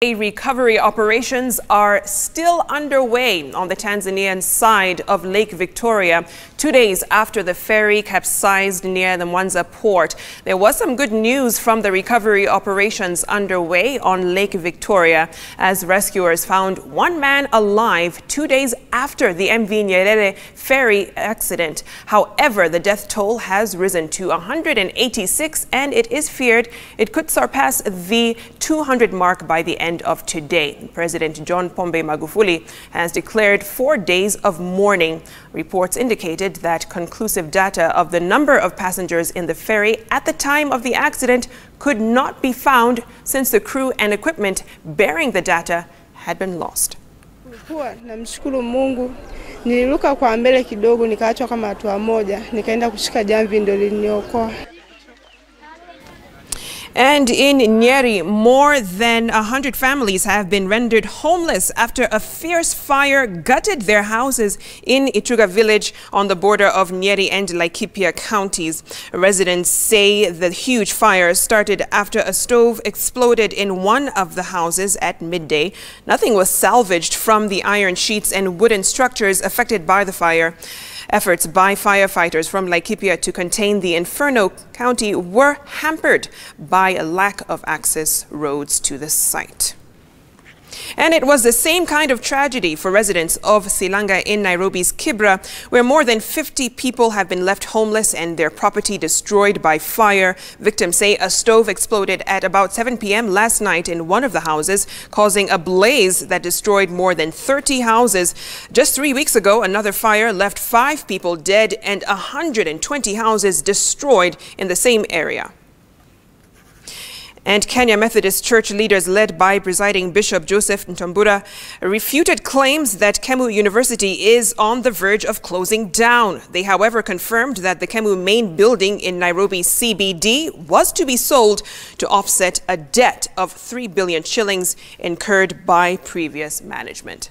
Recovery operations are still underway on the Tanzanian side of Lake Victoria, 2 days after the ferry capsized near the Mwanza port. There was some good news from the recovery operations underway on Lake Victoria as rescuers found one man alive 2 days after the MV Nyerere ferry accident. However, the death toll has risen to 186 and it is feared it could surpass the 200 mark by the end of today. President John Pombe Magufuli has declared 4 days of mourning. Reports indicated that conclusive data of the number of passengers in the ferry at the time of the accident could not be found since the crew and equipment bearing the data had been lost. Namshukuru Mungu, niliruka kwa mbele kidogo nikaachwa kama hatua moja, nikaenda kushika jamvi ndio liliniokoa. And in Nyeri, more than 100 families have been rendered homeless after a fierce fire gutted their houses in Ituga village on the border of Nyeri and Laikipia counties. Residents say the huge fire started after a stove exploded in one of the houses at midday. Nothing was salvaged from the iron sheets and wooden structures affected by the fire. Efforts by firefighters from Laikipia to contain the inferno county were hampered by a lack of access roads to the site. And it was the same kind of tragedy for residents of Silanga in Nairobi's Kibra, where more than 50 people have been left homeless and their property destroyed by fire. Victims say a stove exploded at about 7 p.m. last night in one of the houses, causing a blaze that destroyed more than 30 houses. Just 3 weeks ago, another fire left 5 people dead and 120 houses destroyed in the same area. And Kenya Methodist Church leaders led by presiding Bishop Joseph Ntambura refuted claims that Kemu University is on the verge of closing down. They, however, confirmed that the Kemu main building in Nairobi CBD was to be sold to offset a debt of 3 billion shillings incurred by previous management.